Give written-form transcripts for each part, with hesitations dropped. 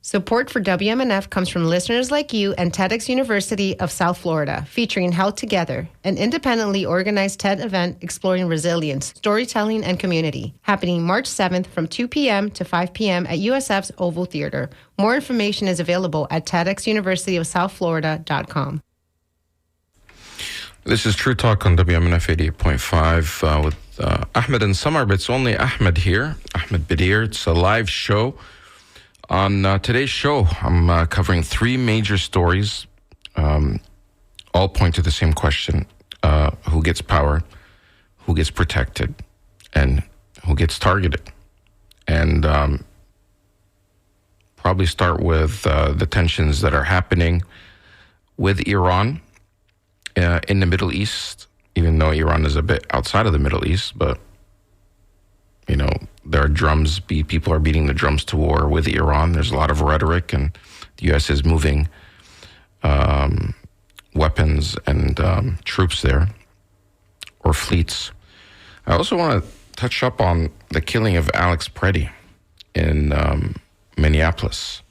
Support for WMNF comes from listeners like you and TEDx University of South Florida, featuring Held Together, an independently organized TED event exploring resilience, storytelling, and community, happening March 7th from 2 p.m. to 5 p.m. at USF's Oval Theater. More information is available at TEDxUniversityofSouthFlorida.com. This is True Talk on WMNF 88.5 with Ahmed and Samar, but it's only Ahmed here, Ahmed Bedier. It's a live show. On today's show, I'm covering three major stories, all point to the same question: who gets power, who gets protected, and who gets targeted. And probably start with the tensions that are happening with Iran in the Middle East, even though Iran is a bit outside of the Middle East, but you know, there are people are beating the drums to war with Iran. There's a lot of rhetoric, and the U.S. is moving weapons and troops there, or fleets. I also want to touch up on the killing of Alex Preddy in Minneapolis.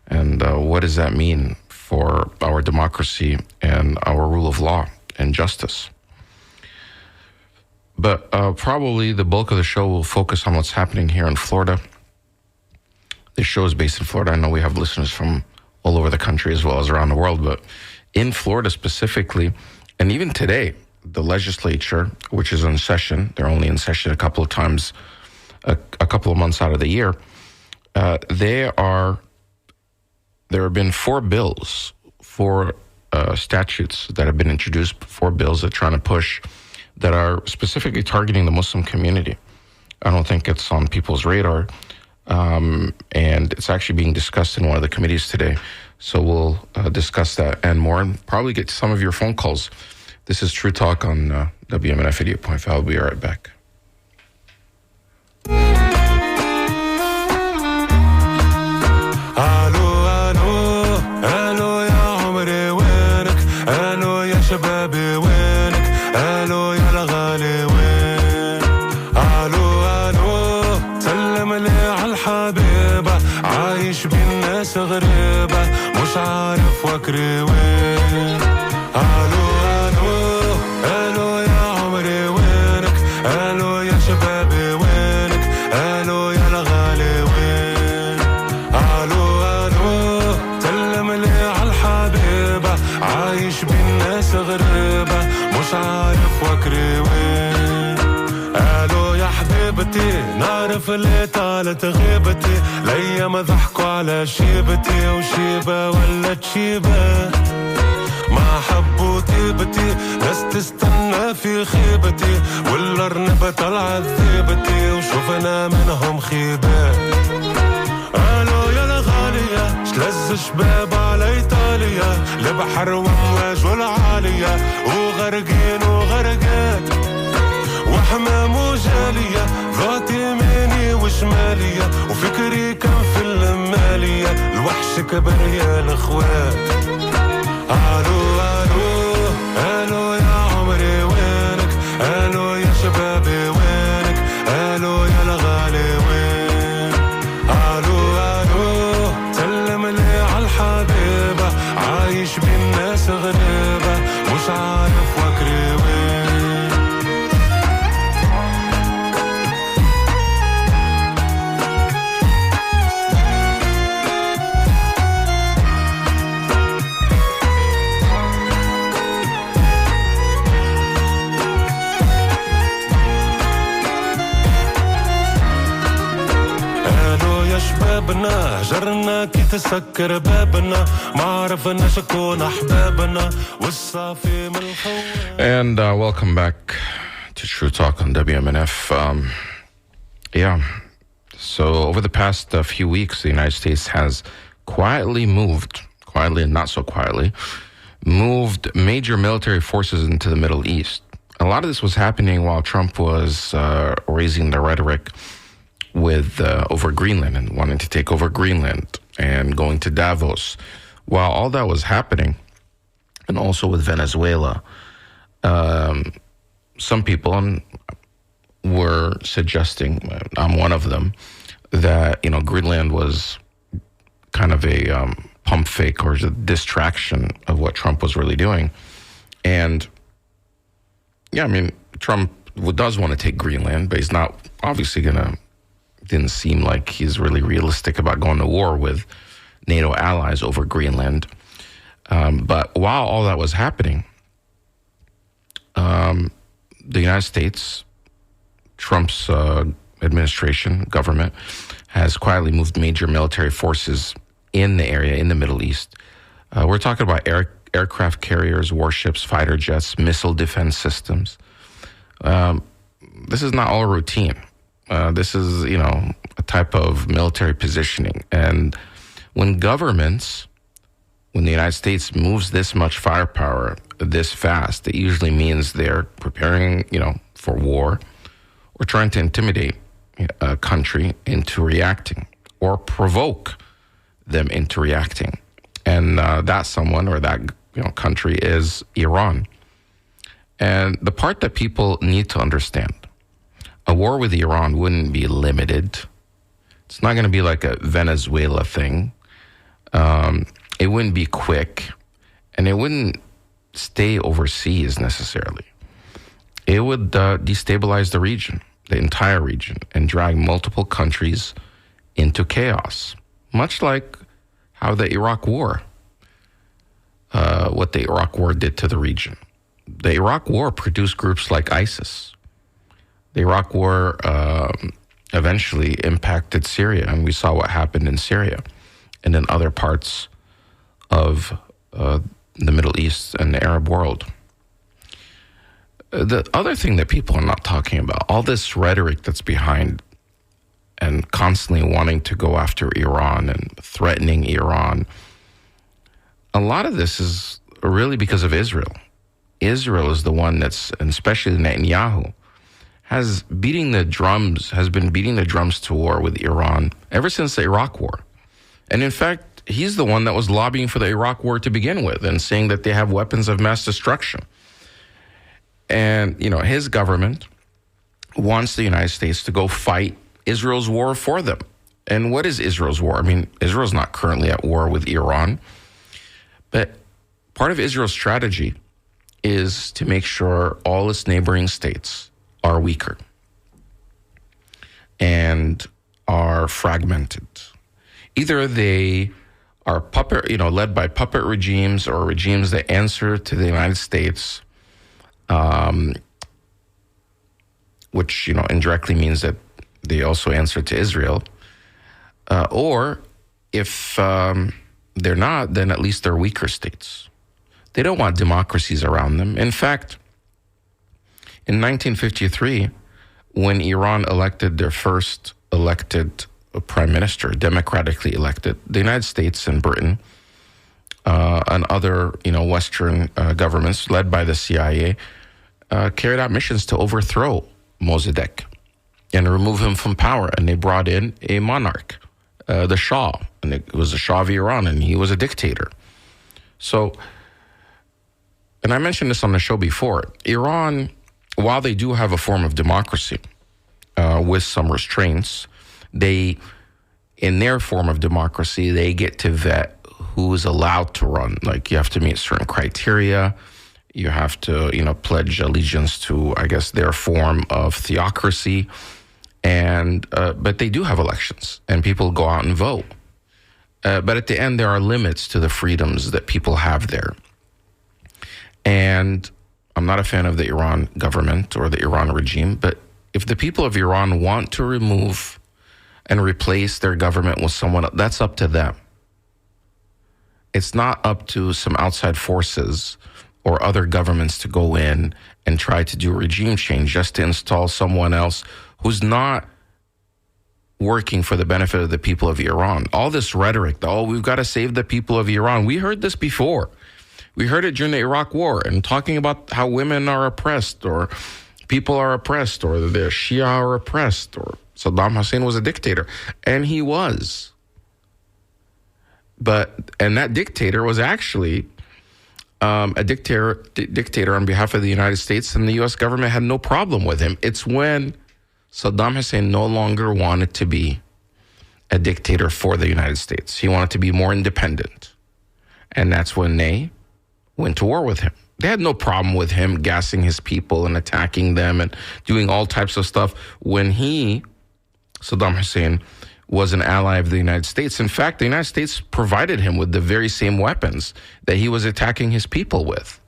And what does that mean for our democracy and our rule of law and justice? But probably the bulk of the show will focus on what's happening here in Florida. This show is based in Florida. I know we have listeners from all over the country as well as around the world, but in Florida specifically, and even today, the legislature, which is in session, they're only in session a couple of times, a couple of months out of the year, there have been four statutes that have been introduced, four bills that are trying to push, that are specifically targeting the Muslim community. I don't think it's on people's radar, and it's actually being discussed in one of the committees today. So we'll discuss that and more, and probably get some of your phone calls. This is True Talk on WMNF 88.5. I'll be right back. شبابي وينك الو يا الغالي وين الو الو سلم لي عالحبيبه عايش بين ناس غريبه مش عارف وكري وين الو الو الو يا عمري وينك الو يا شبابي وينك الو يا الغالي وين الو الو سلم لي عالحبيبه عايش بين ناس غريبة مش عارف وكري وين قالوا يا حبيبتي نعرف اللي طالت غيبتي ليا ضحكوا على شيبتي وشيبة ولا تشيبة ما حبوا طيبتي ناس تستنى في خيبتي والأرنبة طلعت ذيبتي وشوفنا منهم خيبة قالوا يا الغالية شلز شباب على إيطاليا لبحر وامواج والعالية وغرقين وغرقات وحمام وجالية ذات يميني وشمالية وفكري كان في المالية الوحش كبر يا الأخوات قالوا قالوا قالوا يا عمري وينك قالوا يا شبابي وينك قالوا يا الغالي وين قالوا قالوا سلم لي عالحبيبة عايش بين ناس غريبة مش عارف وكري وين شبابنا جرنا كي تسكر بابنا ما عرفنا شكون أحبابنا والصافي من الخوان. And welcome back to True Talk on WMNF. So over the past few weeks, the United States has quietly and not so quietly, moved major military forces into the Middle East. A lot of this was happening while Trump was raising the rhetoric with over Greenland and wanting to take over Greenland and going to Davos. While all that was happening, and also with Venezuela, some people were suggesting, I'm one of them, that Greenland was kind of a pump fake or a distraction of what Trump was really doing. And yeah, I mean, Trump does want to take Greenland, but he's not obviously didn't seem like he's really realistic about going to war with NATO allies over Greenland. But while all that was happening, the United States, Trump's administration, government, has quietly moved major military forces in the area, in the Middle East. We're talking about aircraft carriers, warships, fighter jets, missile defense systems. This is not all routine. This is, a type of military positioning. And when the United States moves this much firepower this fast, it usually means they're preparing, for war or trying to intimidate a country into reacting or provoke them into reacting. And that someone or that country is Iran. And the part that people need to understand, a war with Iran wouldn't be limited. It's not going to be like a Venezuela thing. It wouldn't be quick, and it wouldn't stay overseas necessarily. It would destabilize the region, the entire region, and drag multiple countries into chaos, much like how the Iraq War, what the Iraq War did to the region. The Iraq War produced groups like ISIS. The Iraq War eventually impacted Syria, and we saw what happened in Syria and in other parts of the Middle East and the Arab world. The other thing that people are not talking about, all this rhetoric that's behind and constantly wanting to go after Iran and threatening Iran, a lot of this is really because of Israel. Israel is the one that's, and especially Netanyahu, has been beating the drums to war with Iran ever since the Iraq War. And in fact, he's the one that was lobbying for the Iraq War to begin with and saying that they have weapons of mass destruction. And, his government wants the United States to go fight Israel's war for them. And what is Israel's war? I mean, Israel's not currently at war with Iran. But part of Israel's strategy is to make sure all its neighboring states are weaker and are fragmented. Either they are led by puppet regimes or regimes that answer to the United States, which, indirectly means that they also answer to Israel. Or if they're not, then at least they're weaker states. They don't want democracies around them. In fact, in 1953, when Iran elected their first elected prime minister, democratically elected, the United States and Britain and other, Western governments led by the CIA carried out missions to overthrow Mossadegh and remove him from power. And they brought in a monarch, the Shah, and it was the Shah of Iran, and he was a dictator. So, and I mentioned this on the show before, Iran, while they do have a form of democracy with some restraints, in their form of democracy, they get to vet who is allowed to run. Like, you have to meet certain criteria. You have to, pledge allegiance to, I guess, their form of theocracy. And but they do have elections, and people go out and vote. But at the end, there are limits to the freedoms that people have there. And I'm not a fan of the Iran government or the Iran regime, but if the people of Iran want to remove and replace their government with someone else, that's up to them. It's not up to some outside forces or other governments to go in and try to do regime change just to install someone else who's not working for the benefit of the people of Iran. All this rhetoric, we've got to save the people of Iran. We heard this before. We heard it during the Iraq War and talking about how women are oppressed or people are oppressed or the Shia are oppressed or Saddam Hussein was a dictator. And he was. And that dictator was actually a dictator on behalf of the United States, and the U.S. government had no problem with him. It's when Saddam Hussein no longer wanted to be a dictator for the United States. He wanted to be more independent. And that's when they went to war with him. They had no problem with him gassing his people and attacking them and doing all types of stuff when he, Saddam Hussein, was an ally of the United States. In fact, the United States provided him with the very same weapons that he was attacking his people with.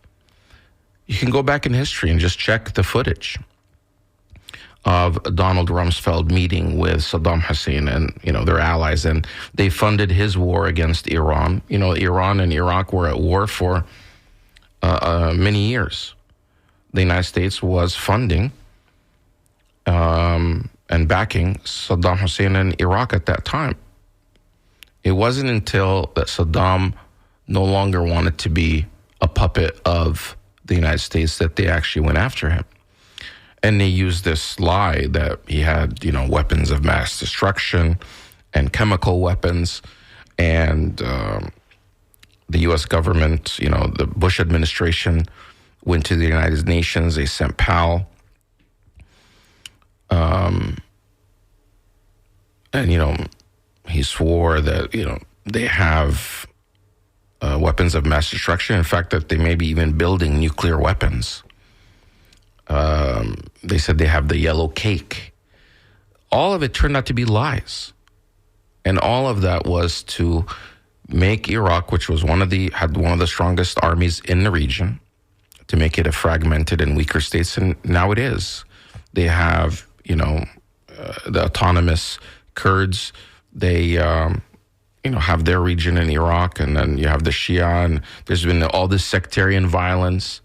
You can go back in history and just check the footage of Donald Rumsfeld meeting with Saddam Hussein and, their allies, and they funded his war against Iran. Iran and Iraq were at war for many years. The United States was funding and backing Saddam Hussein and Iraq at that time. It wasn't until that Saddam no longer wanted to be a puppet of the United States that they actually went after him. And they used this lie that he had, weapons of mass destruction and chemical weapons. And the U.S. government, the Bush administration went to the United Nations. They sent Powell. And, he swore that, they have weapons of mass destruction. In fact, that they may be even building nuclear weapons. They said they have the yellow cake. All of it turned out to be lies. And all of that was to make Iraq, which was had one of the strongest armies in the region, to make it a fragmented and weaker state. And now it is. They have, the autonomous Kurds. They, have their region in Iraq. And then you have the Shia. And there's been all this sectarian violence.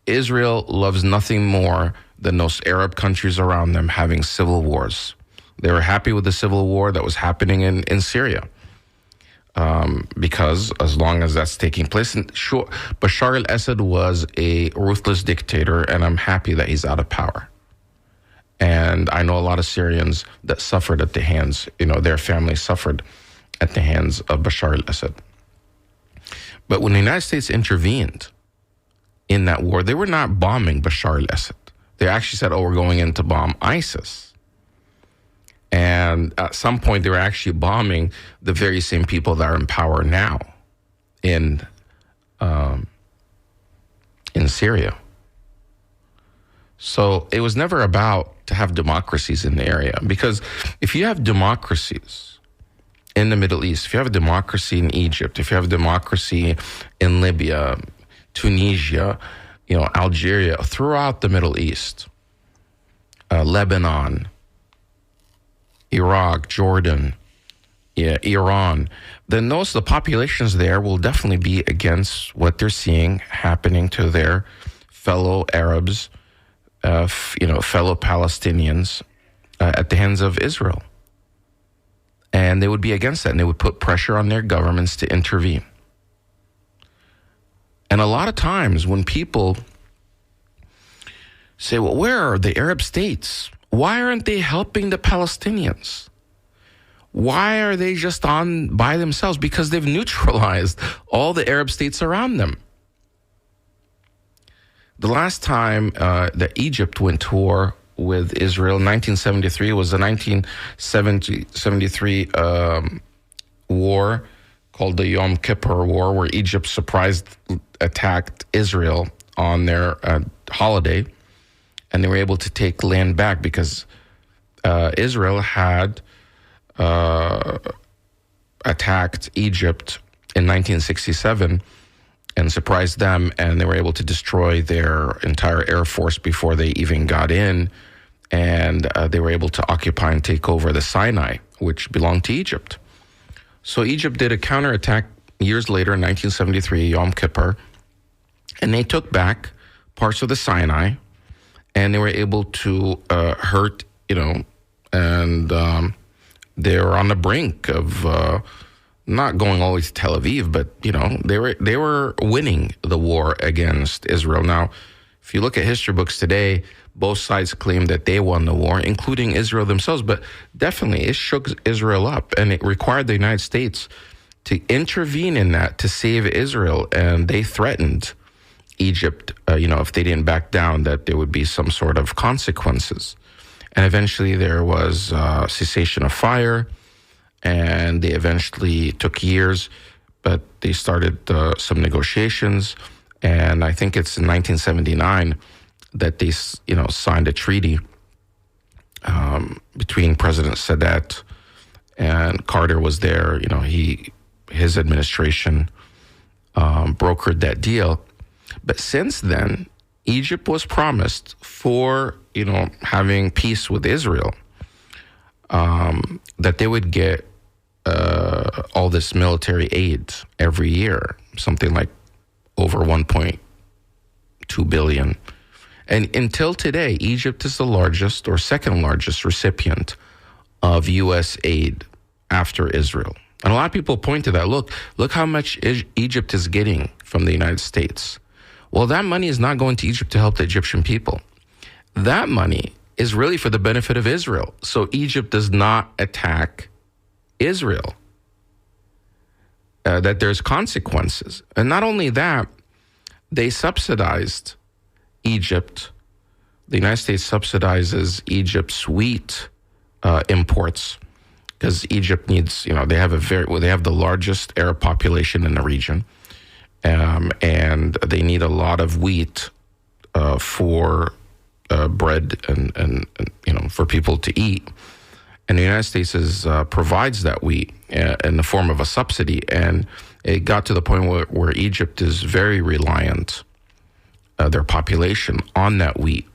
Israel loves nothing more than those Arab countries around them having civil wars. They were happy with the civil war that was happening in Syria. Because as long as that's taking place, and sure, Bashar al-Assad was a ruthless dictator, and I'm happy that he's out of power. And I know a lot of Syrians that suffered at the hands, their families suffered at the hands of Bashar al-Assad. But when the United States intervened in that war, they were not bombing Bashar al-Assad. They actually said, we're going in to bomb ISIS. And at some point, they were actually bombing the very same people that are in power now in Syria. So it was never about to have democracies in the area. Because if you have democracies in the Middle East, if you have a democracy in Egypt, if you have a democracy in Libya, Tunisia, Algeria, throughout the Middle East, Lebanon, Iraq, Jordan, Iran, then the populations there will definitely be against what they're seeing happening to their fellow Arabs, fellow Palestinians at the hands of Israel. And they would be against that, and they would put pressure on their governments to intervene. And a lot of times when people say, well, where are the Arab states? Why aren't they helping the Palestinians? Why are they just on by themselves? Because they've neutralized all the Arab states around them. The last time that Egypt went to war with Israel in 1973 was the 1973 war called the Yom Kippur War, where Egypt attacked Israel on their holiday, and they were able to take land back because Israel had attacked Egypt in 1967 and surprised them, and they were able to destroy their entire air force before they even got in, and they were able to occupy and take over the Sinai, which belonged to Egypt. So Egypt did a counterattack years later in 1973, Yom Kippur, and they took back parts of the Sinai, and they were able to hurt, and they were on the brink of not going all the way to Tel Aviv, but, they were winning the war against Israel. Now, if you look at history books today, both sides claim that they won the war, including Israel themselves, but definitely it shook Israel up, and it required the United States to intervene in that to save Israel, and they threatened Egypt, if they didn't back down, that there would be some sort of consequences. And eventually there was cessation of fire, and they eventually took years, but they started some negotiations. And I think it's in 1979 that they, signed a treaty between President Sadat and Carter was there. His administration brokered that deal. But since then, Egypt was promised for, having peace with Israel, that they would get all this military aid every year, something like over 1.2 billion. And until today, Egypt is the largest or second largest recipient of U.S. aid after Israel. And a lot of people point to that. Look how much Egypt is getting from the United States. Well, that money is not going to Egypt to help the Egyptian people. That money is really for the benefit of Israel. So Egypt does not attack Israel. That there's consequences. And not only that, they subsidized Egypt. The United States subsidizes Egypt's wheat imports because Egypt needs, they have the largest Arab population in the region, and they need a lot of wheat for bread and for people to eat. And the United States provides that wheat in the form of a subsidy, and it got to the point where Egypt is very reliant, their population, on that wheat.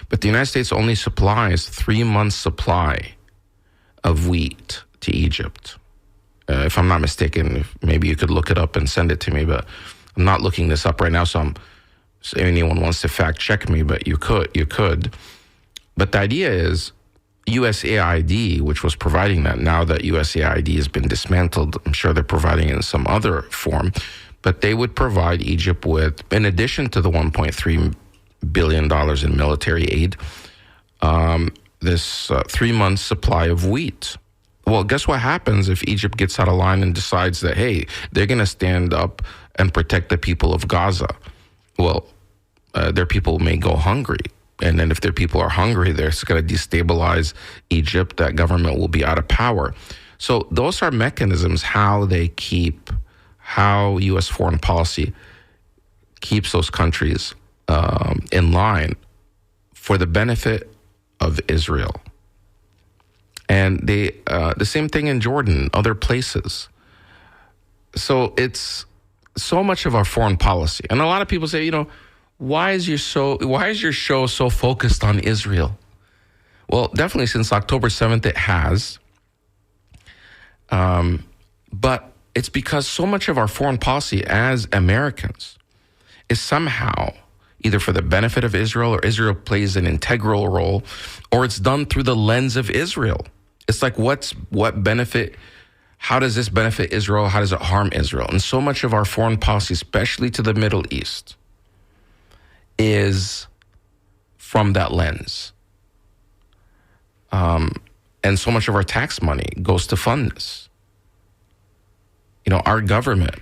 But the United States only supplies 3 months' supply of wheat to Egypt. If I'm not mistaken, maybe you could look it up and send it to me, but I'm not looking this up right now, so anyone wants to fact check me, but you could. But the idea is USAID, which was providing that, now that USAID has been dismantled, I'm sure they're providing it in some other form, but they would provide Egypt with, in addition to the $1.3 billion in military aid, this 3 months supply of wheat. Well, guess what happens if Egypt gets out of line and decides that, hey, they're going to stand up and protect the people of Gaza? Well, their people may go hungry. And then if their people are hungry, they're going to destabilize Egypt. That government will be out of power. So those are mechanisms how U.S. foreign policy keeps those countries in line for the benefit of Israel. And the same thing in Jordan, other places. So it's so much of our foreign policy. And a lot of people say, why is your show so focused on Israel? Well, definitely since October 7th it has. But it's because so much of our foreign policy as Americans is somehow either for the benefit of Israel, or Israel plays an integral role, or it's done through the lens of Israel. It's like, what benefit? How does this benefit Israel? How does it harm Israel? And so much of our foreign policy, especially to the Middle East, is from that lens. And so much of our tax money goes to fund this. Our government,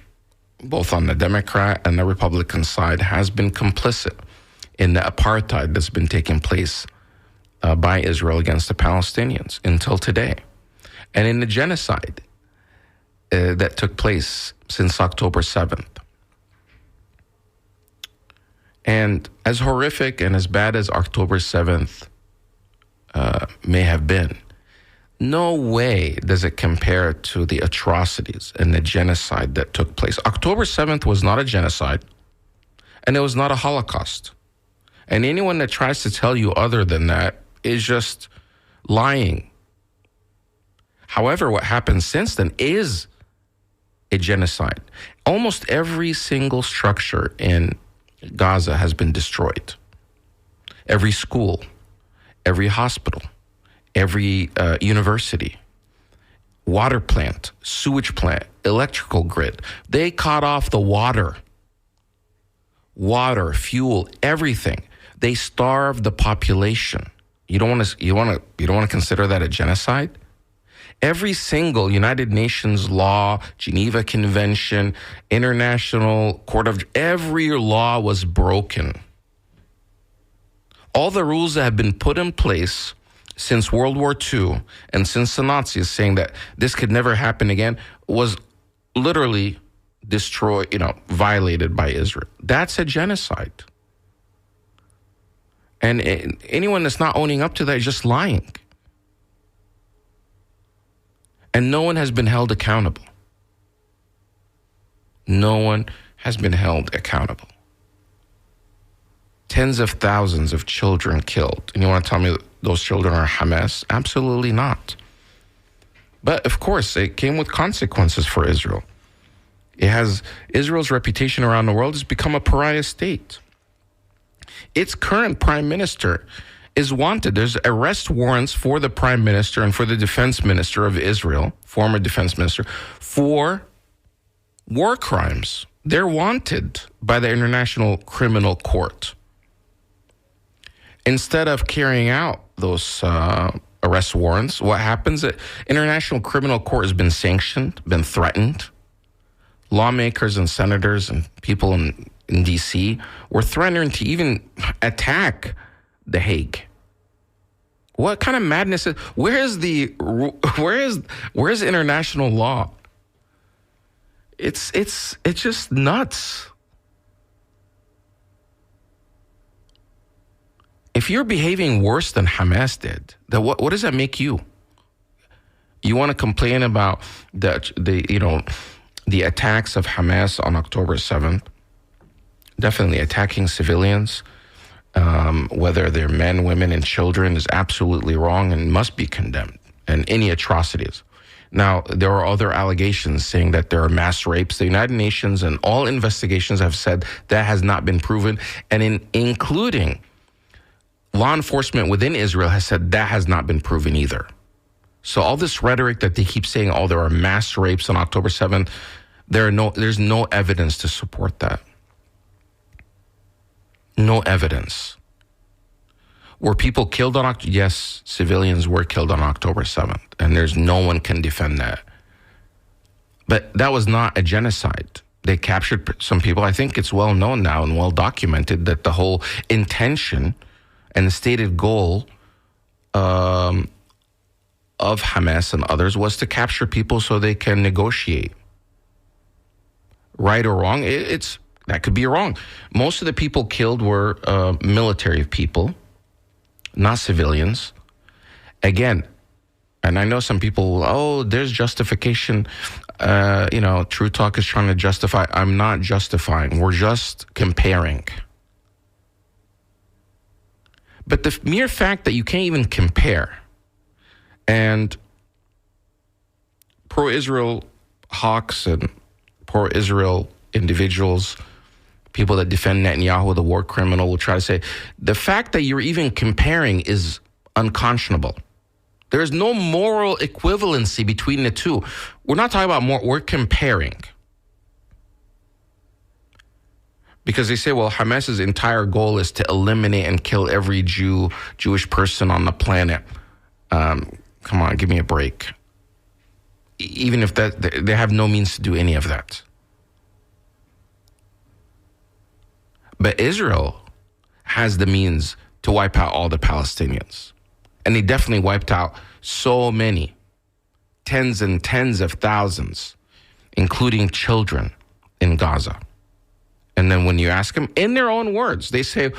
both on the Democrat and the Republican side, has been complicit in the apartheid that's been taking place by Israel against the Palestinians until today. And in the genocide that took place since October 7th. And as horrific and as bad as October 7th may have been, no way does it compare to the atrocities and the genocide that took place. October 7th was not a genocide, and it was not a Holocaust. And anyone that tries to tell you other than that is just lying. However, what happened since then is a genocide. Almost every single structure in Gaza has been destroyed. Every school, every hospital, every university, water plant, sewage plant, electrical grid. They cut off the water, fuel, everything. They starved the population. You don't want to consider that a genocide? Every single United Nations law, Geneva Convention, International Court of, every law was broken. All the rules that have been put in place since World War II and since the Nazis saying that this could never happen again was literally destroyed, violated by Israel. That's a genocide. And anyone that's not owning up to that is just lying. And no one has been held accountable. No one has been held accountable. Tens of thousands of children killed. And you want to tell me those children are Hamas? Absolutely not. But of course, it came with consequences for Israel. Israel's reputation around the world has become a pariah state. Its current prime minister is wanted. There's arrest warrants for the prime minister and for the defense minister of Israel, former defense minister, for war crimes. They're wanted by the International Criminal Court. Instead of carrying out those arrest warrants, what happens? The International Criminal Court has been sanctioned, been threatened. Lawmakers and senators and people in D.C. were threatening to even attack The Hague. What kind of madness is? Where is international law? It's just nuts. If you're behaving worse than Hamas did, then what does that make you? You want to complain about the attacks of Hamas on October 7th? Definitely attacking civilians, whether they're men, women, and children, is absolutely wrong and must be condemned. And any atrocities. Now, there are other allegations saying that there are mass rapes. The United Nations and all investigations have said that has not been proven, and including law enforcement within Israel has said that has not been proven either. So all this rhetoric that they keep saying, there are mass rapes on October 7th, there's no evidence to support that. No evidence. Were people killed on October? Yes, civilians were killed on October 7th, and there's no one can defend that. But that was not a genocide. They captured some people. I think it's well known now and well documented that the whole intention and the stated goal of Hamas and others was to capture people so they can negotiate. Right or wrong, that could be wrong. Most of the people killed were military people, not civilians. Again, and I know some people, there's justification. True Talk is trying to justify. I'm not justifying. We're just comparing. But the mere fact that you can't even compare, and pro-Israel hawks and pro-Israel individuals, people that defend Netanyahu, the war criminal, will try to say, the fact that you're even comparing is unconscionable. There is no moral equivalency between the two. We're not talking about more, we're comparing. Because they say, Hamas's entire goal is to eliminate and kill every Jewish person on the planet. Come on, give me a break. Even if they have no means to do any of that. But Israel has the means to wipe out all the Palestinians. And they definitely wiped out so many, tens and tens of thousands, including children in Gaza. And then when you ask them, in their own words, they say,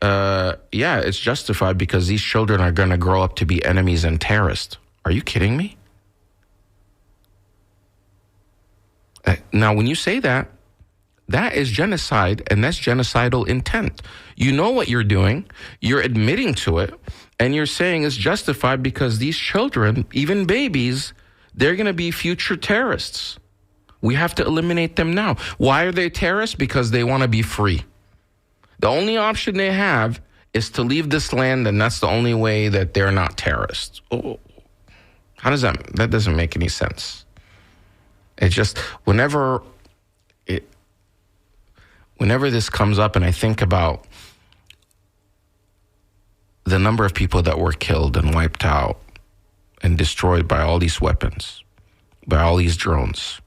it's justified because these children are going to grow up to be enemies and terrorists. Are you kidding me? Now, when you say that, that is genocide, and that's genocidal intent. You know what you're doing, you're admitting to it, and you're saying it's justified because these children, even babies, they're going to be future terrorists. We have to eliminate them now. Why are they terrorists? Because they want to be free. The only option they have is to leave this land, and that's the only way that they're not terrorists. How does that doesn't make any sense. It just, whenever this comes up and I think about the number of people that were killed and wiped out and destroyed by all these weapons, by all these drones,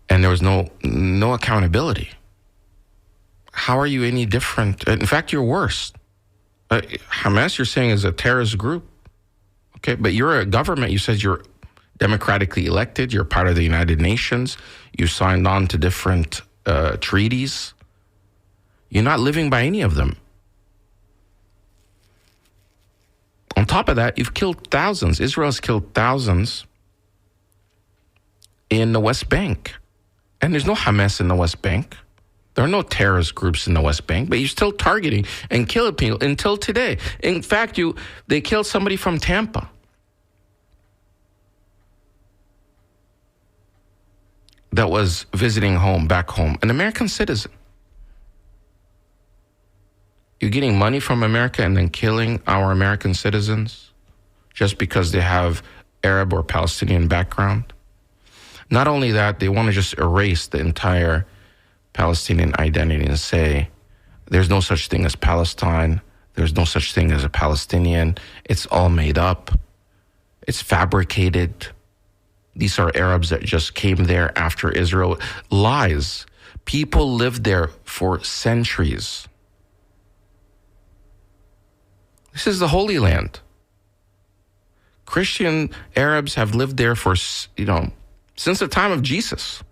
and there was no accountability. how are you any different? In fact, you're worse. Hamas, you're saying, is a terrorist group. Okay, but you're a government. You said you're democratically elected. You're part of the United Nations. You signed on to different treaties. You're not living by any of them. On top of that, you've killed thousands. Israel's killed thousands in the West Bank. And there's no Hamas in the West Bank. There are no terrorist groups in the West Bank, but you're still targeting and killing people until today. In fact, they killed somebody from Tampa. That was visiting back home, an American citizen. You're getting money from America and then killing our American citizens just because they have Arab or Palestinian background. Not only that, they want to just erase the entire Palestinian identity and say, there's no such thing as Palestine. There's no such thing as a Palestinian. It's all made up. It's fabricated. These are Arabs that just came there after Israel. Lies. People lived there for centuries. This is the Holy Land. Christian Arabs have lived there for, since the time of Jesus.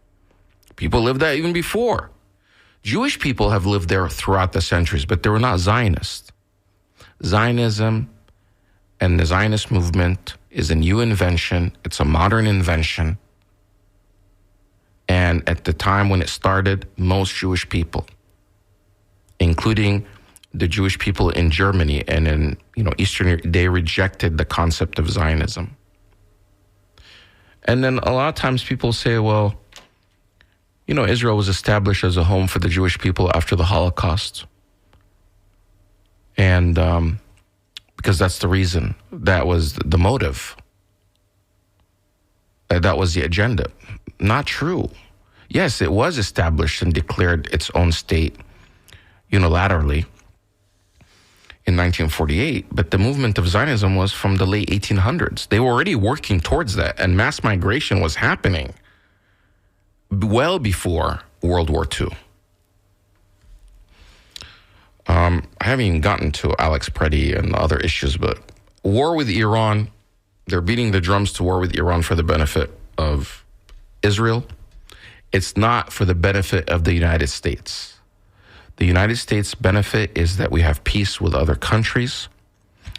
People lived there even before. Jewish people have lived there throughout the centuries, but they were not Zionists. Zionism and the Zionist movement is a new invention. It's a modern invention. And at the time when it started, most Jewish people, including the Jewish people in Germany and in Eastern Europe, they rejected the concept of Zionism. And then a lot of times people say, well, Israel was established as a home for the Jewish people after the Holocaust. And because that's the reason. That was the motive. That was the agenda. Not true. Yes, it was established and declared its own state unilaterally in 1948, but the movement of Zionism was from the late 1800s. They were already working towards that, and mass migration was happening well before World War II. I haven't even gotten to Alex Preddy and the other issues, but war with Iran, they're beating the drums to war with Iran for the benefit of Israel. It's not for the benefit of the United States. The United States' benefit is that we have peace with other countries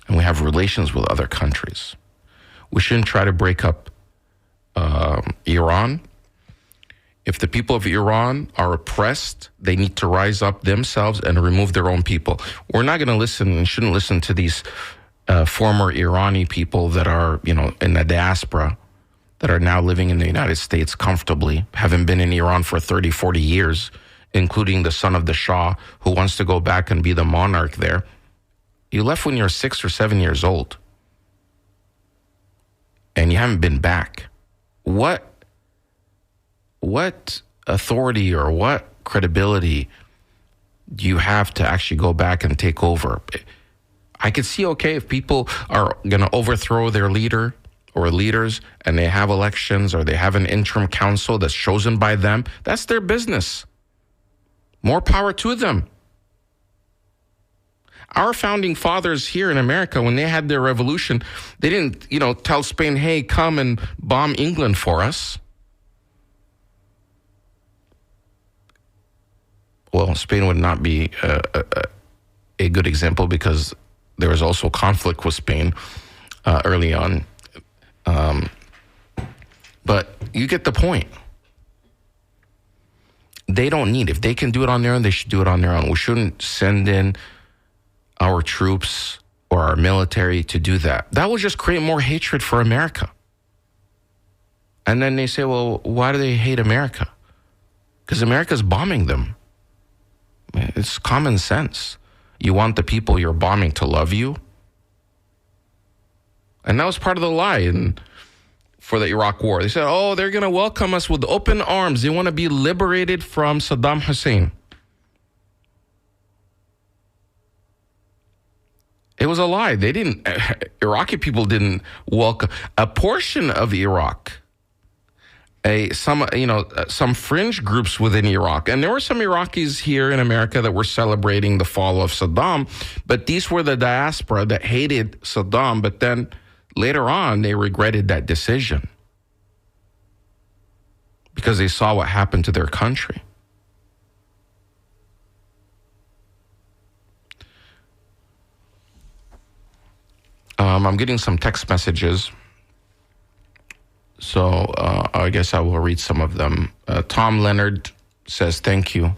and we have relations with other countries. We shouldn't try to break up Iran. If the people of Iran are oppressed, they need to rise up themselves and remove their own people. We're not going to listen and shouldn't listen to these former Irani people that are, in the diaspora, that are now living in the United States comfortably, having been in Iran for 30, 40 years, including the son of the Shah, who wants to go back and be the monarch there. You left when you're 6 or 7 years old, and you haven't been back. What authority or what credibility do you have to actually go back and take over? I could see, okay, if people are going to overthrow their leader or leaders and they have elections or they have an interim council that's chosen by them, that's their business. More power to them. Our founding fathers here in America, when they had their revolution, they didn't, tell Spain, hey, come and bomb England for us. Well, Spain would not be a good example because there was also conflict with Spain early on. But you get the point. They don't need, if they can do it on their own, they should do it on their own. We shouldn't send in our troops or our military to do that. That will just create more hatred for America. And then they say, well, why do they hate America? Because America's bombing them. It's common sense. You want the people you're bombing to love you? And that was part of the lie for the Iraq war. They said, oh, they're going to welcome us with open arms. They want to be liberated from Saddam Hussein. It was a lie. Iraqi people didn't welcome. A portion of Iraq some fringe groups within Iraq. And there were some Iraqis here in America that were celebrating the fall of Saddam, but these were the diaspora that hated Saddam, but then later on they regretted that decision because they saw what happened to their country. I'm getting some text messages, so I guess I will read some of them. Tom Leonard says, thank you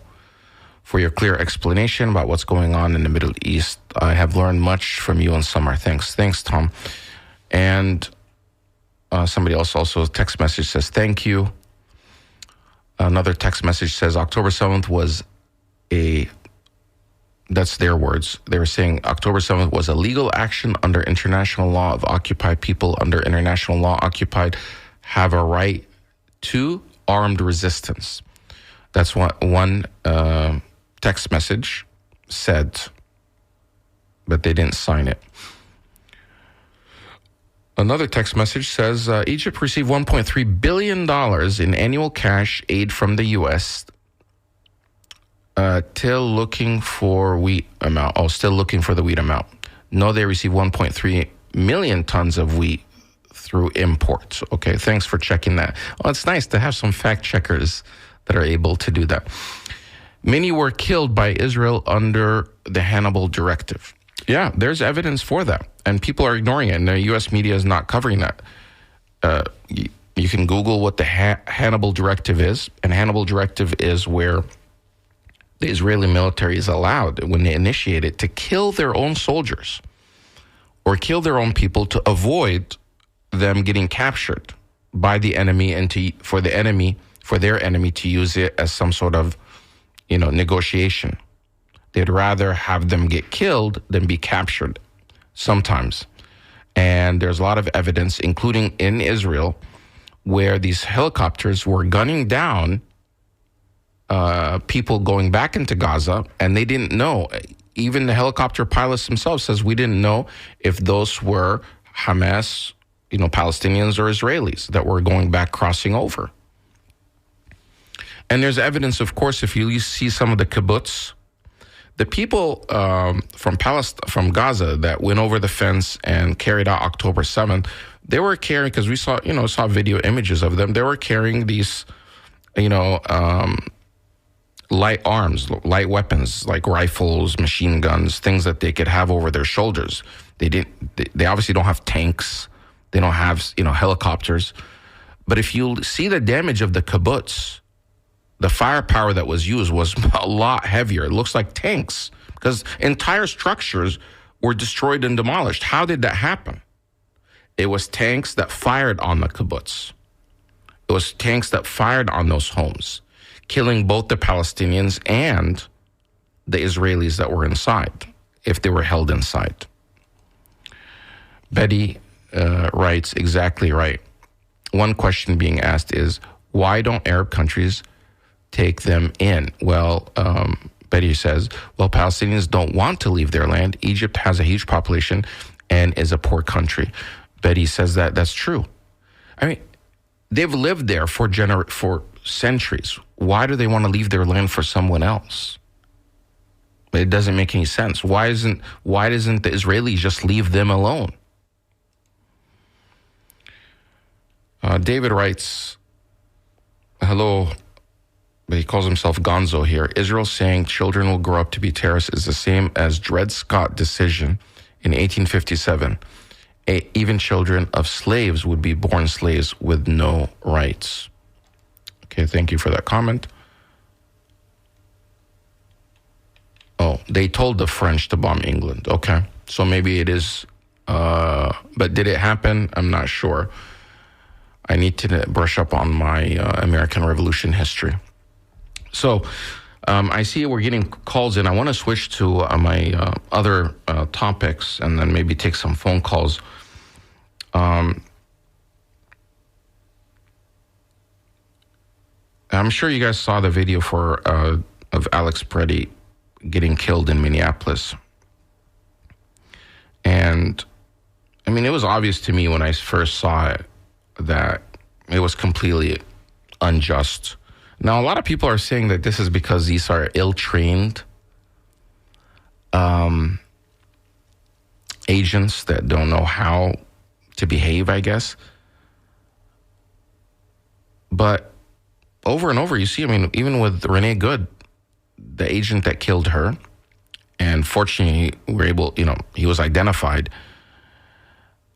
for your clear explanation about what's going on in the Middle East. I have learned much from you in summer. Thanks. Thanks, Tom. And somebody else also text message says, thank you. Another text message says, October 7th was that's their words. They were saying October 7th was a legal action under international law of occupied people. Under international law, occupied have a right to armed resistance. That's what one text message said, but they didn't sign it. Another text message says, Egypt received $1.3 billion in annual cash aid from the U.S., still looking for wheat amount. Still looking for the wheat amount. No, they received 1.3 million tons of wheat through imports. Okay, thanks for checking that. Well, it's nice to have some fact checkers that are able to do that. Many were killed by Israel under the Hannibal Directive. Yeah, there's evidence for that, and people are ignoring it, and the U.S. media is not covering that. You can Google what the Hannibal Directive is, and Hannibal Directive is where the Israeli military is allowed, when they initiate it, to kill their own soldiers or kill their own people to avoid them getting captured by the enemy and for their enemy to use it as some sort of, negotiation. They'd rather have them get killed than be captured sometimes. And there's a lot of evidence, including in Israel, where these helicopters were gunning down people going back into Gaza, and they didn't know. Even the helicopter pilots themselves says we didn't know if those were Hamas, Palestinians or Israelis that were going back, crossing over. And there's evidence, of course, if you see some of the kibbutz, the people from Gaza that went over the fence and carried out October 7th, they were carrying, because we saw video images of them, they were carrying these, light arms, light weapons like rifles, machine guns, things that they could have over their shoulders. They obviously don't have tanks. They don't have, helicopters. But if you see the damage of the kibbutz, the firepower that was used was a lot heavier. It looks like tanks because entire structures were destroyed and demolished. How did that happen? It was tanks that fired on the kibbutz. It was tanks that fired on those homes, killing both the Palestinians and the Israelis that were inside, if they were held inside. Betty writes, exactly right. One question being asked is, why don't Arab countries take them in? Well, Betty says, Palestinians don't want to leave their land. Egypt has a huge population and is a poor country. Betty says that's true. I mean, they've lived there for centuries. Why do they want to leave their land for someone else? It doesn't make any sense. Why doesn't the Israelis just leave them alone? David writes, hello, but he calls himself Gonzo here. Israel saying children will grow up to be terrorists is the same as Dred Scott decision in 1857. Even children of slaves would be born slaves with no rights. Okay, thank you for that comment. Oh, they told the French to bomb England. Okay, so maybe it is, but did it happen? I'm not sure. I need to brush up on my American Revolution history. So I see we're getting calls in. I want to switch to my other topics and then maybe take some phone calls. I'm sure you guys saw the video of Alex Preddy getting killed in Minneapolis. And, I mean, it was obvious to me when I first saw it that it was completely unjust. Now, a lot of people are saying that this is because these are ill-trained agents that don't know how to behave, I guess. But over and over, you see, I mean, even with Renee Good, the agent that killed her, and fortunately, he was identified.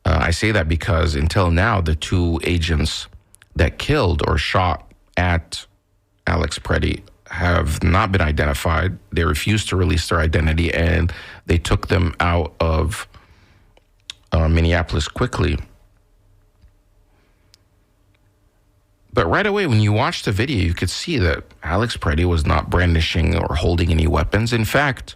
I say that because until now, the two agents that killed or shot at Alex Preddy have not been identified. They refused to release their identity, and they took them out of Minneapolis quickly. But right away, when you watch the video, you could see that Alex Preddy was not brandishing or holding any weapons. In fact,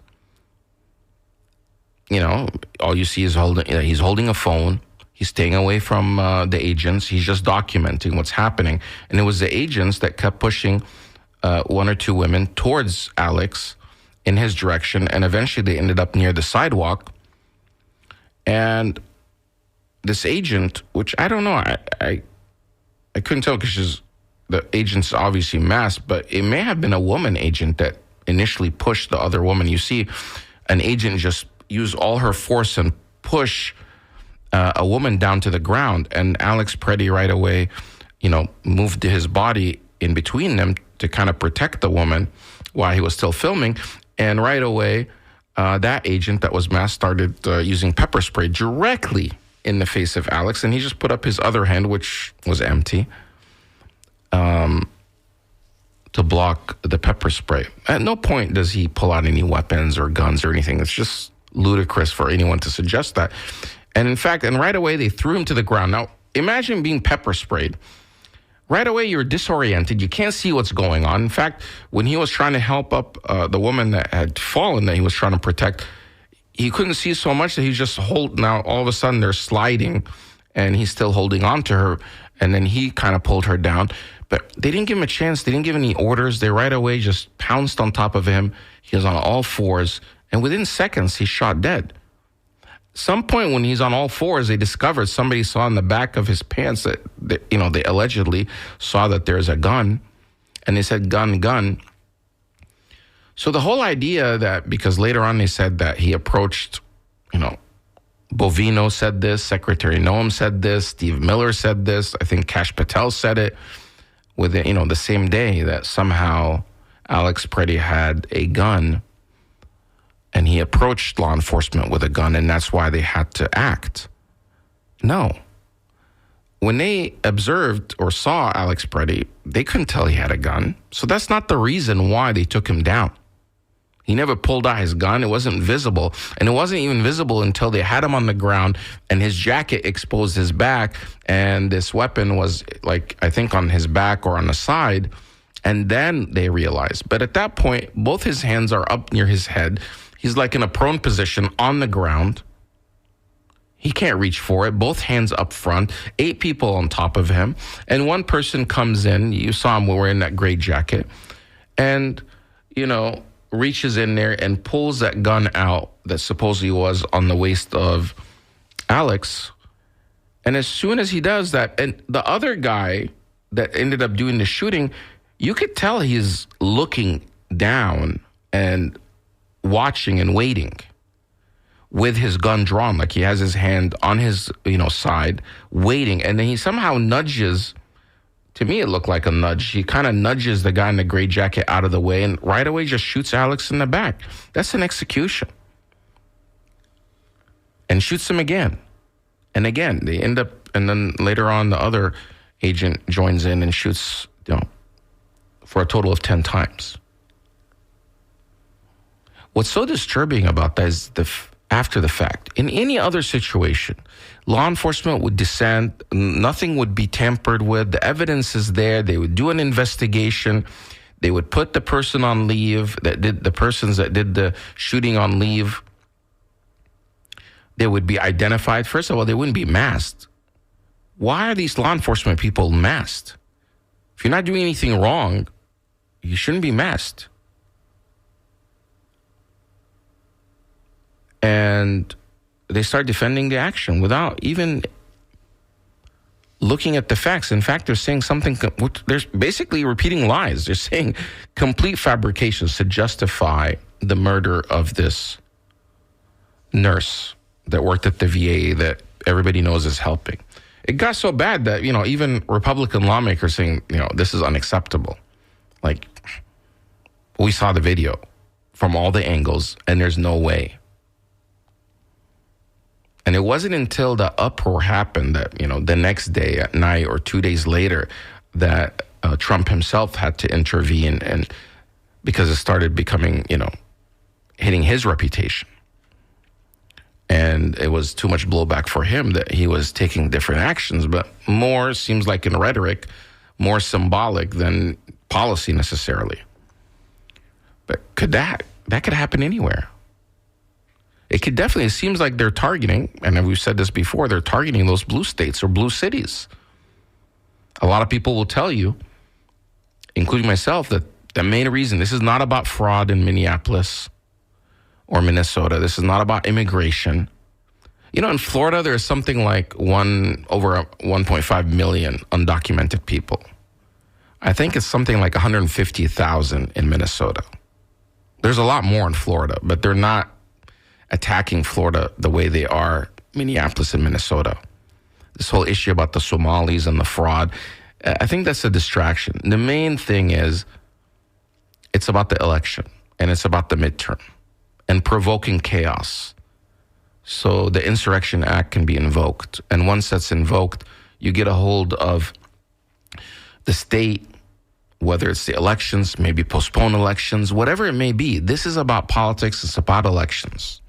all you see is he's holding a phone. He's staying away from the agents. He's just documenting what's happening. And it was the agents that kept pushing one or two women towards Alex in his direction. And eventually they ended up near the sidewalk. And this agent, which I don't know, I couldn't tell because the agent's obviously masked, but it may have been a woman agent that initially pushed the other woman. You see an agent just use all her force and push a woman down to the ground. And Alex Preddy right away, moved his body in between them to kind of protect the woman while he was still filming. And right away, that agent that was masked started using pepper spray directly in the face of Alex. And he just put up his other hand, which was empty, to block the pepper spray. At no point does he pull out any weapons or guns or anything. It's just ludicrous for anyone to suggest that. And in fact, right away, they threw him to the ground. Now, imagine being pepper sprayed. Right away, you're disoriented. You can't see what's going on. In fact, when he was trying to help up the woman that had fallen that he was trying to protect, he couldn't see so much that he's just now all of a sudden they're sliding and he's still holding on to her. And then he kind of pulled her down. But they didn't give him a chance. They didn't give any orders. They right away just pounced on top of him. He was on all fours. And within seconds, he's shot dead. Some point when he's on all fours, they discovered somebody saw in the back of his pants that they allegedly saw that there's a gun. And they said, gun. So the whole idea that, because later on they said that he approached, Bovino said this, Secretary Noam said this, Steve Miller said this, I think Kash Patel said it within, the same day that somehow Alex Preddy had a gun and he approached law enforcement with a gun and that's why they had to act. No. When they observed or saw Alex Preddy, they couldn't tell he had a gun. So that's not the reason why they took him down. He never pulled out his gun. It wasn't visible. And it wasn't even visible until they had him on the ground and his jacket exposed his back. And this weapon was I think on his back or on the side. And then they realized. But at that point, both his hands are up near his head. He's in a prone position on the ground. He can't reach for it. Both hands up front. 8 people on top of him. And one person comes in. You saw him wearing that gray jacket. And, reaches in there and pulls that gun out that supposedly was on the waist of Alex. And as soon as he does that, and the other guy that ended up doing the shooting, you could tell he's looking down and watching and waiting with his gun drawn, he has his hand on his, side, waiting. And then he somehow nudges. To me, it looked like a nudge. He kind of nudges the guy in the gray jacket out of the way and right away just shoots Alex in the back. That's an execution. And shoots him again. And again, they end up, and then later on, the other agent joins in and shoots, for a total of 10 times. What's so disturbing about that is after the fact. In any other situation, law enforcement would descend, nothing would be tampered with, the evidence is there, they would do an investigation, they would put the person on leave, the persons that did the shooting on leave, they would be identified. First of all, they wouldn't be masked. Why are these law enforcement people masked? If you're not doing anything wrong, you shouldn't be masked. And they start defending the action without even looking at the facts. In fact, they're saying something, they're basically repeating lies. They're saying complete fabrications to justify the murder of this nurse that worked at the VA that everybody knows is helping. It got so bad that, even Republican lawmakers saying, this is unacceptable. Like, we saw the video from all the angles, and there's no way. And it wasn't until the uproar happened that, the next day at night or 2 days later that Trump himself had to intervene, and because it started becoming, hitting his reputation. And it was too much blowback for him that he was taking different actions, but more seems like in rhetoric, more symbolic than policy necessarily. But that could happen anywhere. It could definitely, it seems like they're targeting, and we've said this before, they're targeting those blue states or blue cities. A lot of people will tell you, including myself, that the main reason, this is not about fraud in Minneapolis or Minnesota. This is not about immigration. In Florida, there's something like over 1.5 million undocumented people. I think it's something like 150,000 in Minnesota. There's a lot more in Florida, but they're not attacking Florida the way they are Minneapolis and Minnesota. This whole issue about the Somalis and the fraud, I think that's a distraction. The main thing is it's about the election and it's about the midterm and provoking chaos. So the Insurrection Act can be invoked. And once that's invoked, you get a hold of the state, whether it's the elections, maybe postpone elections, whatever it may be. This is about politics. It's about elections.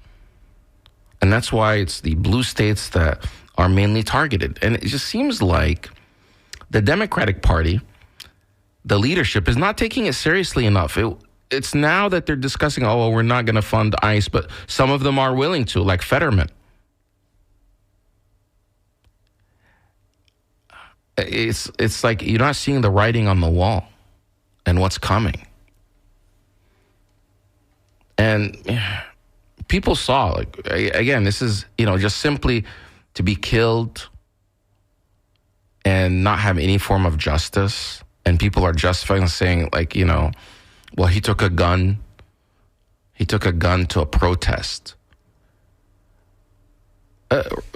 And that's why it's the blue states that are mainly targeted. And it just seems like the Democratic Party, the leadership, is not taking it seriously enough. It's now that they're discussing, we're not going to fund ICE, but some of them are willing to, like Fetterman. It's like you're not seeing the writing on the wall and what's coming. And people saw, again, this is, just simply to be killed and not have any form of justice. And people are justifying, saying, well, he took a gun. He took a gun to a protest.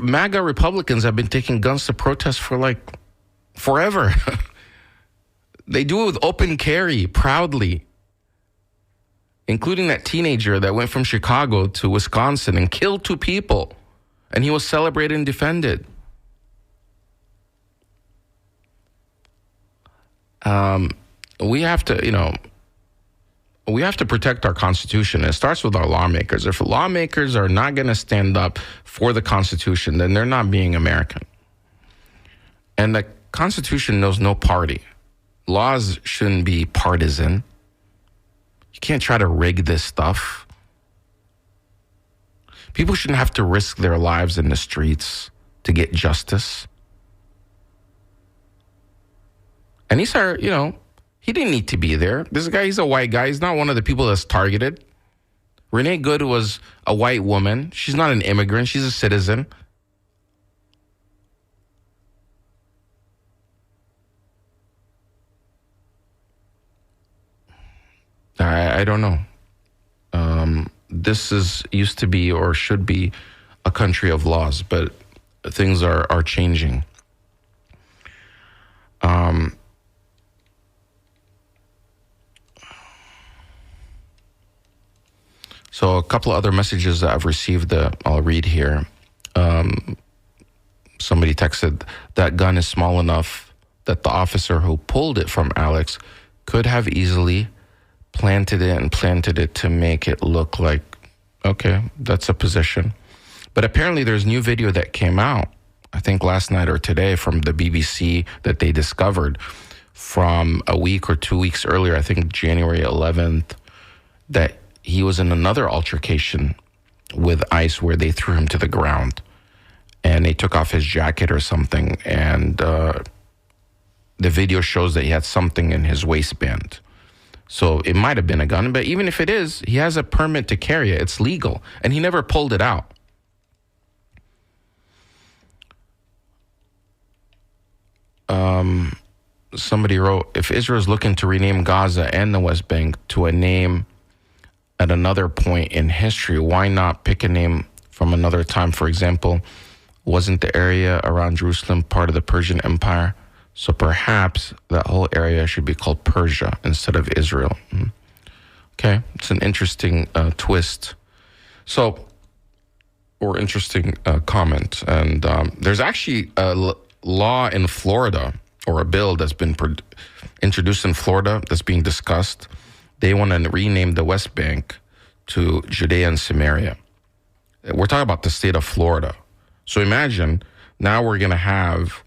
MAGA Republicans have been taking guns to protest for forever. They do it with open carry, proudly. Including that teenager that went from Chicago to Wisconsin and killed 2 people. And he was celebrated and defended. We have to, we have to protect our Constitution. It starts with our lawmakers. If lawmakers are not going to stand up for the Constitution, then they're not being American. And the Constitution knows no party. Laws shouldn't be partisan. You can't try to rig this stuff. People shouldn't have to risk their lives in the streets to get justice. And these are, he didn't need to be there. This guy, he's a white guy. He's not one of the people that's targeted. Renee Good was a white woman. She's not an immigrant. She's a citizen. I don't know. This used to be or should be a country of laws, but things are changing. So a couple of other messages that I've received that I'll read here. Somebody texted, that gun is small enough that the officer who pulled it from Alex could have easily planted it to make it look like, okay, that's a position. But apparently there's new video that came out, I think last night or today, from the BBC that they discovered from a week or 2 weeks earlier, I think January 11th, that he was in another altercation with ICE where they threw him to the ground and they took off his jacket or something. And the video shows that he had something in his waistband. So it might have been a gun, but even if it is, he has a permit to carry it. It's legal. And he never pulled it out. somebody wrote, if Israel is looking to rename Gaza and the West Bank to a name at another point in history, why not pick a name from another time? For example, wasn't the area around Jerusalem part of the Persian Empire? So perhaps that whole area should be called Persia instead of Israel. Okay, it's an interesting twist. So, or interesting comment. And there's actually a law in Florida, or a bill that's been introduced in Florida that's being discussed. They want to rename the West Bank to Judea and Samaria. We're talking about the state of Florida. So imagine now we're going to have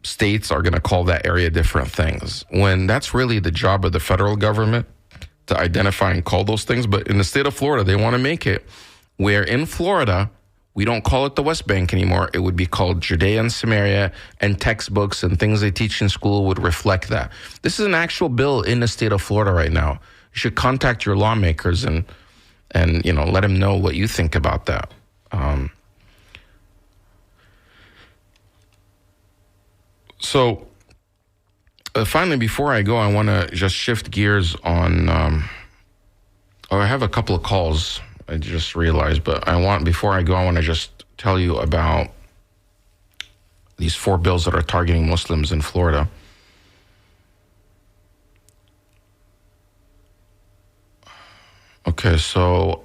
states are going to call that area different things, when that's really the job of the federal government to identify and call those things. But in the state of Florida, they want to make it where in Florida, we don't call it the West Bank anymore. It would be called Judea and Samaria, and textbooks and things they teach in school would reflect that. This is an actual bill in the state of Florida right now. You should contact your lawmakers and let them know what you think about that. So finally, before I go, I want to just shift gears on. I have a couple of calls. I just realized, but before I go, I want to just tell you about these 4 bills that are targeting Muslims in Florida. Okay, so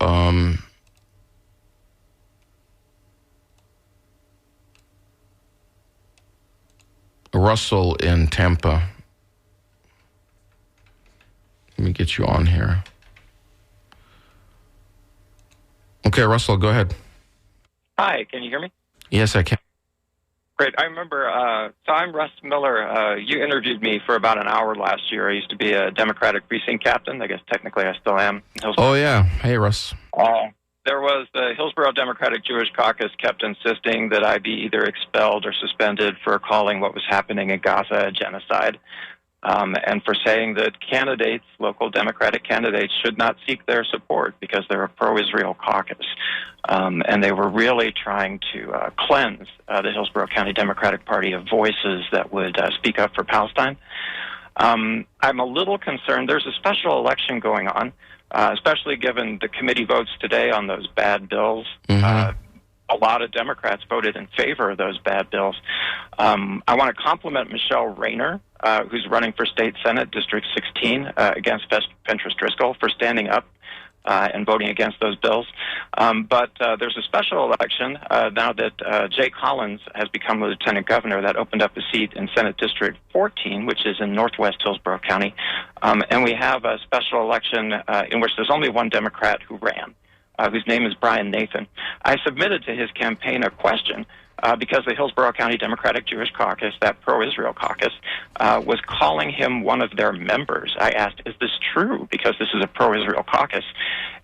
Russell in Tampa. Let me get you on here. Okay, Russell, go ahead. Hi, can you hear me? Yes, I can. Great. I remember, so I'm Russ Miller. You interviewed me for about an hour last year. I used to be a Democratic precinct captain. I guess technically I still am. Oh, yeah. Hey, Russ. There was the Hillsborough Democratic Jewish Caucus kept insisting that I be either expelled or suspended for calling what was happening in Gaza a genocide, and for saying that candidates, local Democratic candidates, should not seek their support because they're a pro-Israel caucus. And they were really trying to cleanse the Hillsborough County Democratic Party of voices that would speak up for Palestine. I'm a little concerned. There's a special election going on, especially given the committee votes today on those bad bills. Mm-hmm. A lot of Democrats voted in favor of those bad bills. I want to compliment Michelle Rayner, who's running for State Senate, District 16, against Ventress Driscoll, for standing up and voting against those bills. But there's a special election now that Jay Collins has become lieutenant governor that opened up a seat in Senate District 14, which is in northwest Hillsborough County. And we have a special election in which there's only one Democrat who ran, whose name is Brian Nathan. I submitted to his campaign a question because the Hillsborough County Democratic Jewish Caucus, that pro-Israel caucus, was calling him one of their members. I asked, is this true? Because this is a pro-Israel caucus.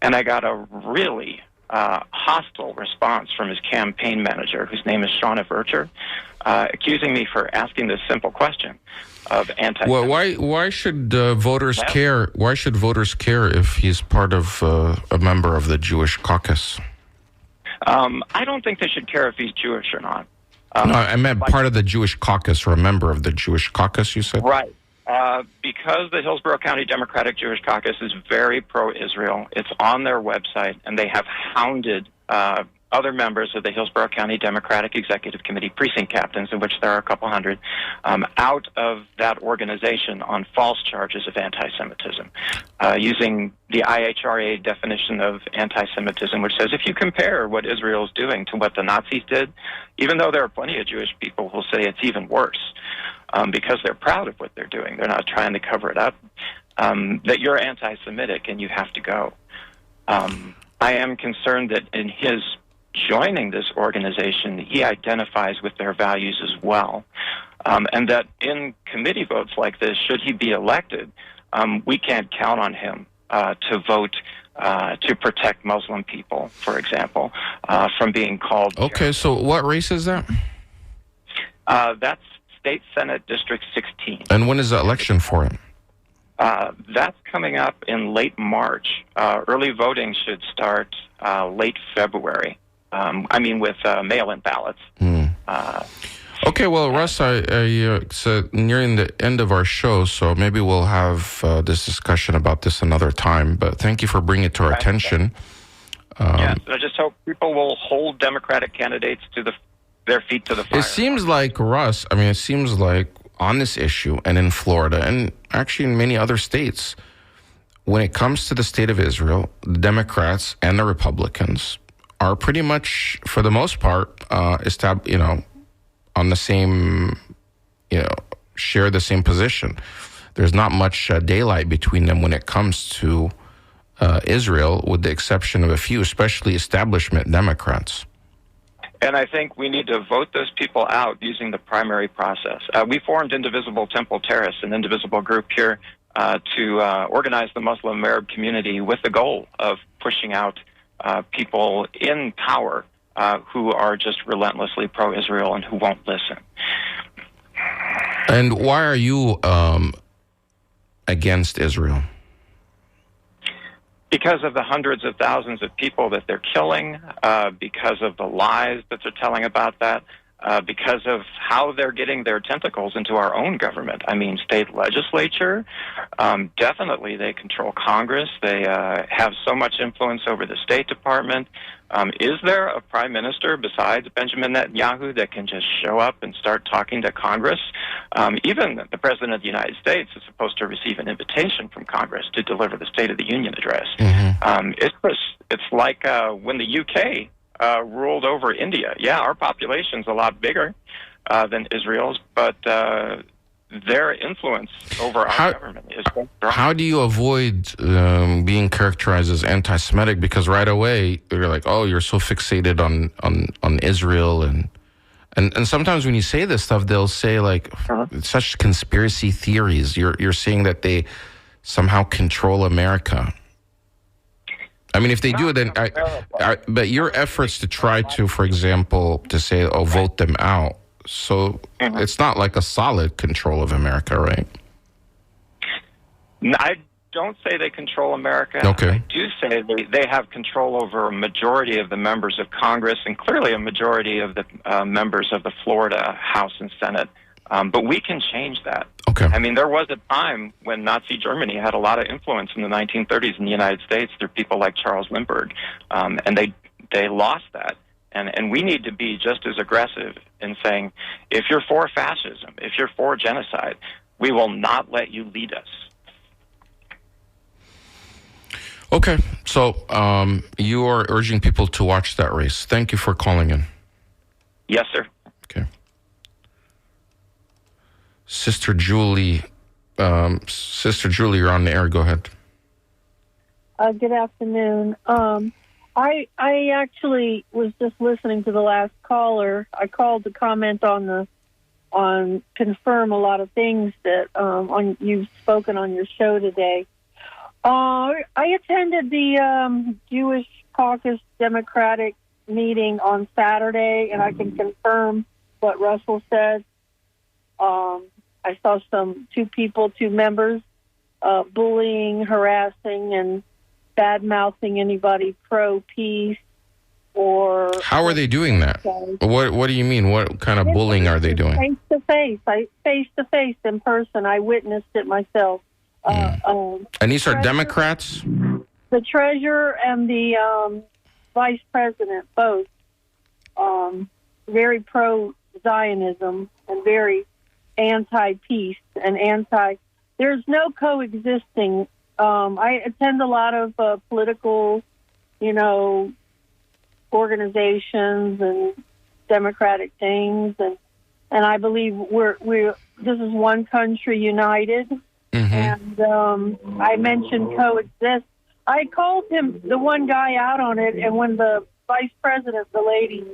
And I got a really hostile response from his campaign manager, whose name is Shauna Vercher, accusing me for asking this simple question of anti-Semitism. Well, why should voters care? Why should voters care if he's part of a member of the Jewish caucus? I don't think they should care if he's Jewish or not. No, I meant part of the Jewish caucus, or a member of the Jewish caucus, you said? Right. Because the Hillsborough County Democratic Jewish Caucus is very pro-Israel, it's on their website, and they have hounded other members of the Hillsborough County Democratic Executive Committee precinct captains, in which there are a couple hundred, out of that organization on false charges of anti-Semitism, using the IHRA definition of anti-Semitism, which says if you compare what Israel is doing to what the Nazis did, even though there are plenty of Jewish people who say it's even worse, because they're proud of what they're doing, they're not trying to cover it up, that you're anti-Semitic and you have to go. I am concerned that in his joining this organization, he identifies with their values as well, and that in committee votes like this, should he be elected, we can't count on him to vote to protect Muslim people, for example, from being called. Okay, so what race is that? That's State Senate District 16. And when is the election for it? That's coming up in late March. Early voting should start late February. With mail-in ballots. Okay, well, Russ, it's nearing the end of our show, so maybe we'll have this discussion about this another time. But thank you for bringing it to our attention. Yes, I just hope people will hold Democratic candidates to their feet to the fire. It seems like, Russ, it seems like on this issue and in Florida and actually in many other states, when it comes to the state of Israel, the Democrats and the Republicans are pretty much, for the most part, on the same, share the same position. There's not much daylight between them when it comes to Israel, with the exception of a few, especially establishment Democrats. And I think we need to vote those people out using the primary process. We formed Indivisible Temple Terrace, an indivisible group here, to organize the Muslim Arab community with the goal of pushing out people in power who are just relentlessly pro-Israel and who won't listen. And why are you against Israel? Because of the hundreds of thousands of people that they're killing, because of the lies that they're telling about that, because of how they're getting their tentacles into our own government. State legislature, definitely they control Congress. They have so much influence over the State Department. Is there a prime minister besides Benjamin Netanyahu that can just show up and start talking to Congress? Even the President of the United States is supposed to receive an invitation from Congress to deliver the State of the Union address. Mm-hmm. It's like when the UK ruled over India. Yeah, our population's a lot bigger than Israel's, but their influence over our government is so strong. How do you avoid being characterized as anti-Semitic? Because right away you're like, oh, you're so fixated on Israel, and sometimes when you say this stuff, they'll say like such conspiracy theories. You're saying that they somehow control America. If they do, then but your efforts to try to, for example, to say, oh, vote them out. So it's not like a solid control of America, right? I don't say they control America. Okay. I do say they have control over a majority of the members of Congress and clearly a majority of the members of the Florida House and Senate. But we can change that. Okay. There was a time when Nazi Germany had a lot of influence in the 1930s in the United States through people like Charles Lindbergh, and they lost that. And we need to be just as aggressive in saying, if you're for fascism, if you're for genocide, we will not let you lead us. Okay, so you are urging people to watch that race. Thank you for calling in. Yes, sir. Okay. Sister Julie, you're on the air. Go ahead. Good afternoon. I actually was just listening to the last caller. I called to comment on confirm a lot of things that you've spoken on your show today. I attended the Jewish Caucus Democratic meeting on Saturday, and I can confirm what Russell said. I saw two members bullying, harassing, and bad-mouthing anybody pro-peace or... How are they doing that? What do you mean? What kind of bullying are they doing? Face-to-face in person. I witnessed it myself. And these are Democrats? The treasurer and the vice president, both, very pro-Zionism and very anti-peace and there's no coexisting. I attend a lot of political, organizations and democratic things, and I believe this is one country united. Mm-hmm. And I mentioned coexist. I called the one guy out on it, and when the vice president, the lady,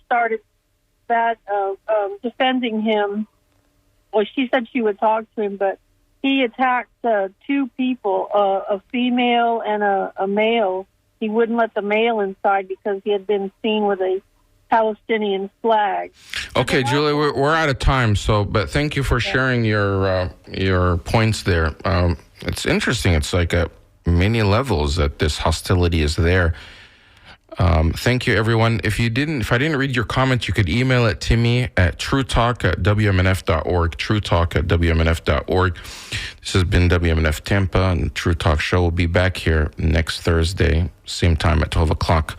started defending him, well, she said she would talk to him, but he attacked two people, a female and a male. He wouldn't let the male inside because he had been seen with a Palestinian flag. Okay, Julie, we're out of time. But thank you for sharing your points there. It's interesting. It's like at many levels that this hostility is there. Thank you, everyone. If I didn't read your comment, you could email it to me at truetalk@wmnf.org, truetalk@wmnf.org. This has been WMNF Tampa, and True Talk Show will be back here next Thursday, same time at 12 o'clock.